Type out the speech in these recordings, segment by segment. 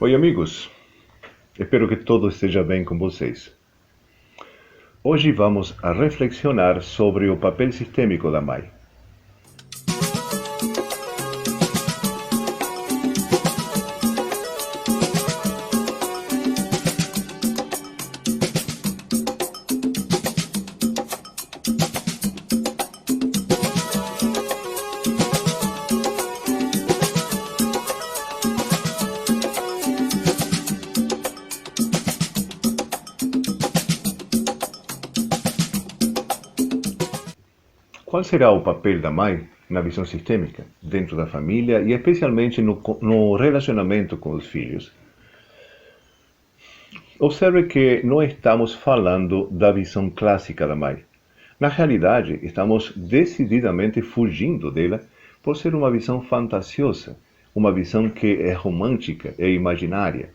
Oi, amigos. Espero que tudo esteja bem com vocês. Hoje vamos a reflexionar sobre o papel sistêmico da mãe. Qual será o papel da mãe na visão sistêmica, dentro da família e especialmente no relacionamento com os filhos? Observe que não estamos falando da visão clássica da mãe. Na realidade, estamos decididamente fugindo dela por ser uma visão fantasiosa, uma visão que é romântica e imaginária,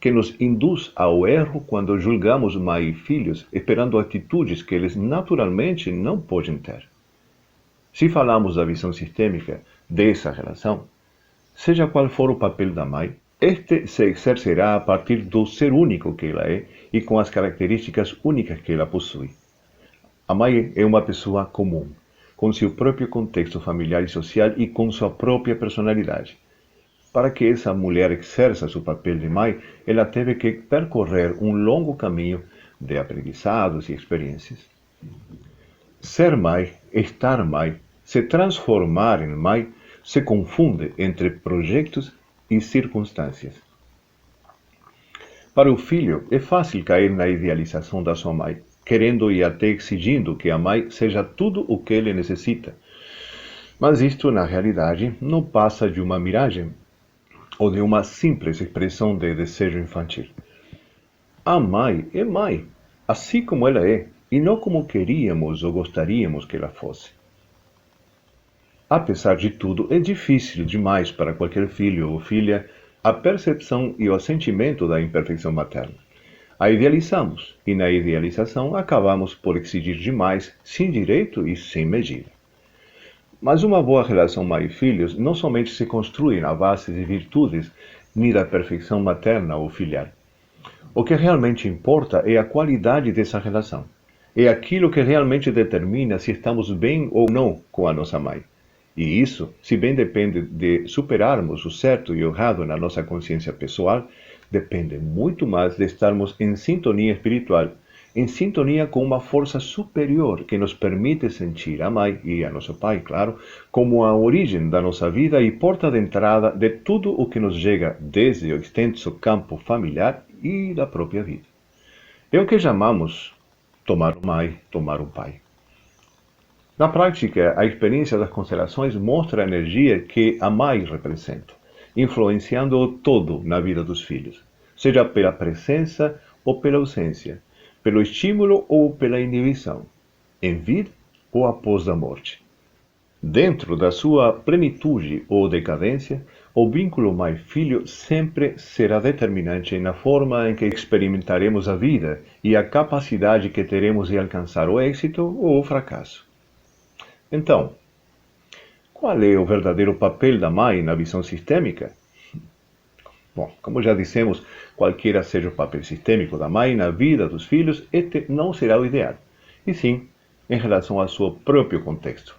que nos induz ao erro quando julgamos mãe e filhos esperando atitudes que eles naturalmente não podem ter. Se falamos da visão sistêmica dessa relação, seja qual for o papel da mãe, este se exercerá a partir do ser único que ela é e com as características únicas que ela possui. A mãe é uma pessoa comum, com seu próprio contexto familiar e social e com sua própria personalidade. Para que essa mulher exerça seu papel de mãe, ela teve que percorrer um longo caminho de aprendizados e experiências. Ser mãe, estar mãe, se transformar em mãe, se confunde entre projetos e circunstâncias. Para o filho, é fácil cair na idealização da sua mãe, querendo e até exigindo que a mãe seja tudo o que ele necessita. Mas isto, na realidade, não passa de uma miragem ou de uma simples expressão de desejo infantil. A mãe é mãe, assim como ela é, e não como queríamos ou gostaríamos que ela fosse. Apesar de tudo, é difícil demais para qualquer filho ou filha a percepção e o sentimento da imperfeição materna. A idealizamos, e na idealização acabamos por exigir demais, sem direito e sem medida. Mas uma boa relação mãe e filhos não somente se constrói na base de virtudes, nem da perfeição materna ou filial. O que realmente importa é a qualidade dessa relação. É aquilo que realmente determina se estamos bem ou não com a nossa mãe. E isso, se bem depende de superarmos o certo e o errado na nossa consciência pessoal, depende muito mais de estarmos em sintonia espiritual, em sintonia com uma força superior que nos permite sentir a mãe e a nosso pai, claro, como a origem da nossa vida e porta de entrada de tudo o que nos chega desde o extenso campo familiar e da própria vida. É o que chamamos tomar uma mãe, tomar um pai. Na prática, a experiência das constelações mostra a energia que a mãe representa, influenciando o todo na vida dos filhos, seja pela presença ou pela ausência, pelo estímulo ou pela inibição, em vida ou após a morte. Dentro da sua plenitude ou decadência, o vínculo mãe-filho sempre será determinante na forma em que experimentaremos a vida e a capacidade que teremos de alcançar o êxito ou o fracasso. Então, qual é o verdadeiro papel da mãe na visão sistêmica? Bom, como já dissemos, qualquer seja o papel sistêmico da mãe na vida dos filhos, este não será o ideal, e sim em relação ao seu próprio contexto.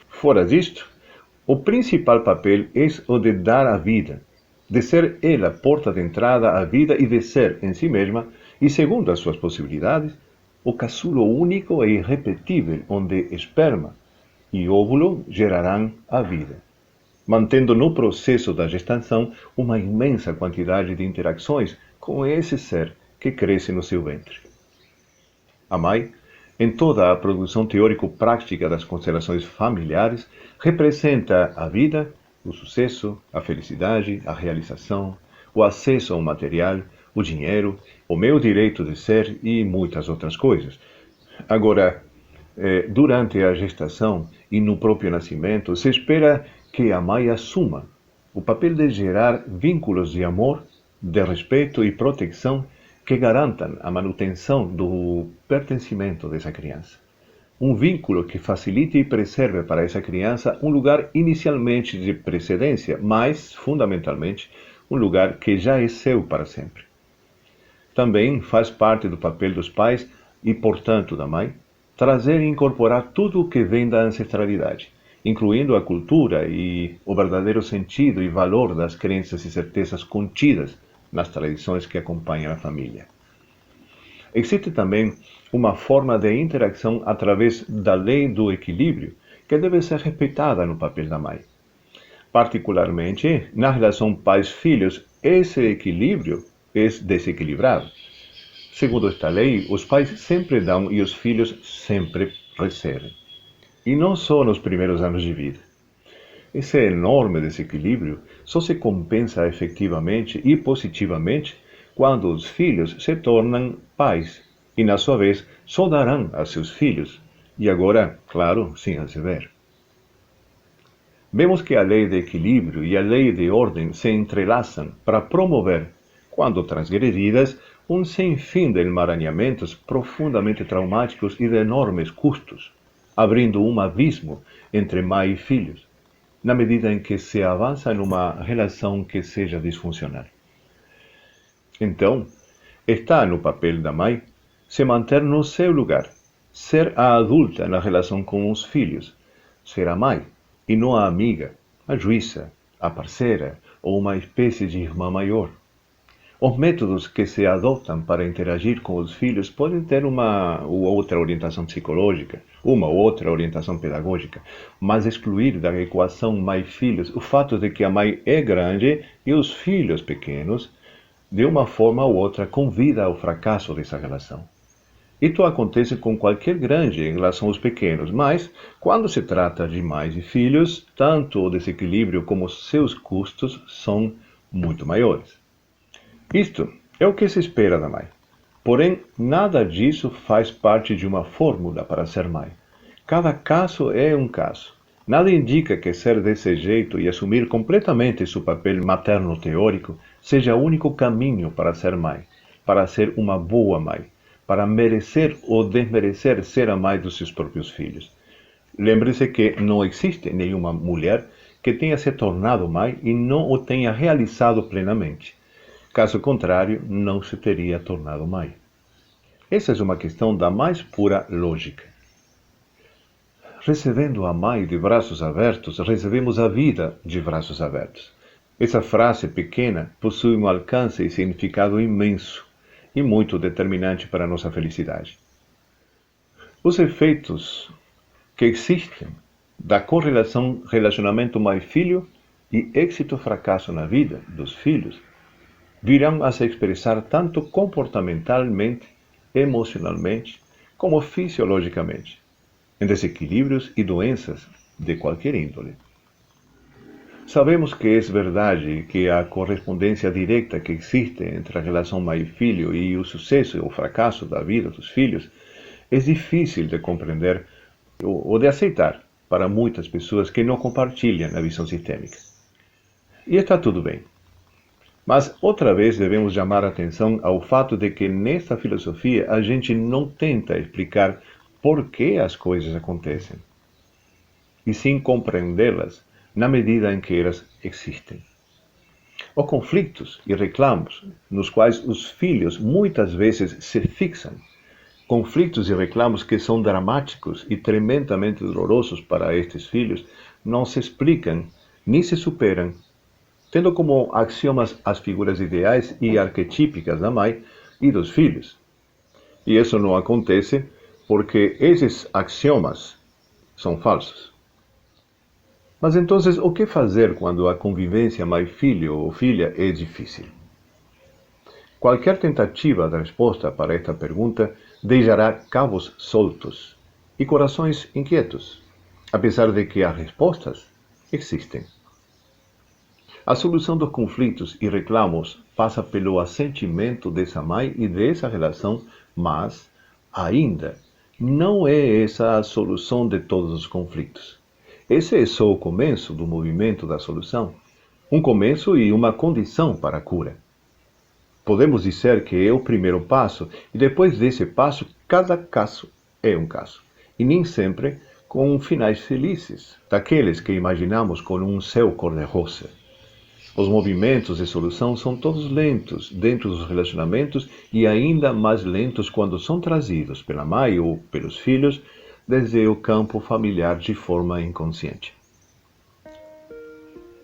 Fora disto, o principal papel é o de dar a vida, de ser ela a porta de entrada à vida e de ser, em si mesma, e segundo as suas possibilidades, o casulo único e irrepetível onde esperma e óvulo gerarão a vida, mantendo no processo da gestação uma imensa quantidade de interações com esse ser que cresce no seu ventre. A mãe, em toda a produção teórico-prática das constelações familiares, representa a vida, o sucesso, a felicidade, a realização, o acesso ao material, o dinheiro, o meu direito de ser e muitas outras coisas. Agora, durante a gestação e no próprio nascimento, se espera que a mãe assuma o papel de gerar vínculos de amor, de respeito e proteção que garantam a manutenção do pertencimento dessa criança. Um vínculo que facilite e preserve para essa criança um lugar inicialmente de precedência, mas, fundamentalmente, um lugar que já é seu para sempre. Também faz parte do papel dos pais e, portanto, da mãe, trazer e incorporar tudo o que vem da ancestralidade, incluindo a cultura e o verdadeiro sentido e valor das crenças e certezas contidas nas tradições que acompanham a família. Existe também uma forma de interação através da lei do equilíbrio que deve ser respeitada no papel da mãe. Particularmente, na relação pais-filhos, esse equilíbrio é desequilibrado. Segundo esta lei, os pais sempre dão e os filhos sempre recebem. E não só nos primeiros anos de vida. Esse enorme desequilíbrio só se compensa efetivamente e positivamente quando os filhos se tornam pais e, na sua vez, só darão a seus filhos, e agora, claro, sem receber. Vemos que a lei de equilíbrio e a lei de ordem se entrelaçam para promover, quando transgredidas, um sem fim de emaranhamentos profundamente traumáticos e de enormes custos, abrindo um abismo entre mãe e filhos, na medida em que se avança numa relação que seja disfuncional. Então, está no papel da mãe se manter no seu lugar, ser a adulta na relação com os filhos, ser a mãe e não a amiga, a juíza, a parceira ou uma espécie de irmã maior. Os métodos que se adotam para interagir com os filhos podem ter uma ou outra orientação psicológica, uma ou outra orientação pedagógica, mas excluir da equação mãe-filhos o fato de que a mãe é grande e os filhos pequenos, de uma forma ou outra, convida ao fracasso dessa relação. Isto acontece com qualquer grande em relação aos pequenos, mas, quando se trata de mães e filhos, tanto o desequilíbrio como seus custos são muito maiores. Isto é o que se espera da mãe. Porém, nada disso faz parte de uma fórmula para ser mãe. Cada caso é um caso. Nada indica que ser desse jeito e assumir completamente seu papel materno teórico seja o único caminho para ser mãe, para ser uma boa mãe, para merecer ou desmerecer ser a mãe dos seus próprios filhos. Lembre-se que não existe nenhuma mulher que tenha se tornado mãe e não o tenha realizado plenamente. Caso contrário, não se teria tornado mãe. Essa é uma questão da mais pura lógica. Recebendo a mãe de braços abertos, recebemos a vida de braços abertos. Essa frase pequena possui um alcance e significado imenso e muito determinante para a nossa felicidade. Os efeitos que existem da correlação relacionamento mãe-filho e êxito-fracasso na vida dos filhos virão a se expressar tanto comportamentalmente, emocionalmente, como fisiologicamente, em desequilíbrios e doenças de qualquer índole. Sabemos que é verdade que a correspondência direta que existe entre a relação mãe-filho e o sucesso ou fracasso da vida dos filhos é difícil de compreender ou de aceitar para muitas pessoas que não compartilham a visão sistêmica. E está tudo bem. Mas, outra vez, devemos chamar a atenção ao fato de que, nesta filosofia, a gente não tenta explicar por que as coisas acontecem, e sim compreendê-las na medida em que elas existem. Os conflitos e reclamos nos quais os filhos muitas vezes se fixam, conflitos e reclamos que são dramáticos e tremendamente dolorosos para estes filhos, não se explicam nem se superam, tendo como axiomas as figuras ideais e arquetípicas da mãe e dos filhos. E isso não acontece porque esses axiomas são falsos. Mas então, o que fazer quando a convivência mãe-filho ou filha é difícil? Qualquer tentativa de resposta para esta pergunta deixará cabos soltos e corações inquietos, apesar de que as respostas existem. A solução dos conflitos e reclamos passa pelo assentimento dessa mãe e dessa relação, mas, ainda, não é essa a solução de todos os conflitos. Esse é só o começo do movimento da solução, um começo e uma condição para a cura. Podemos dizer que é o primeiro passo, e depois desse passo, cada caso é um caso, e nem sempre com finais felizes, daqueles que imaginamos com um céu cor-de-rosa. Os movimentos de solução são todos lentos dentro dos relacionamentos e ainda mais lentos quando são trazidos pela mãe ou pelos filhos desde o campo familiar de forma inconsciente.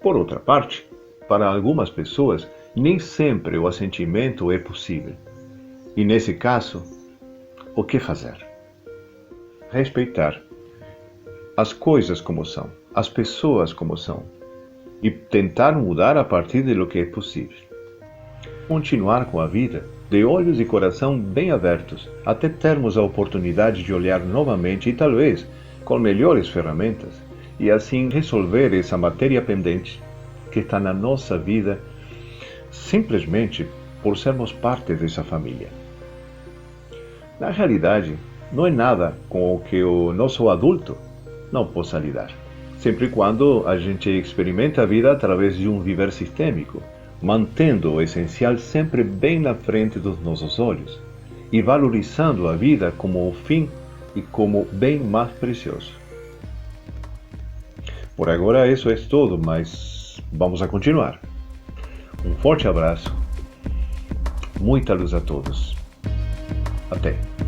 Por outra parte, para algumas pessoas, nem sempre o assentimento é possível. E nesse caso, o que fazer? Respeitar as coisas como são, as pessoas como são, e tentar mudar a partir de lo que é possível. Continuar com a vida de olhos e coração bem abertos, até termos a oportunidade de olhar novamente e talvez com melhores ferramentas, e assim resolver essa matéria pendente que está na nossa vida simplesmente por sermos parte dessa família. Na realidade, não é nada com o que o nosso adulto não possa lidar, sempre quando a gente experimenta a vida através de um viver sistêmico, mantendo o essencial sempre bem na frente dos nossos olhos e valorizando a vida como o fim e como bem mais precioso. Por agora isso é tudo, mas vamos a continuar. Um forte abraço, muita luz a todos. Até!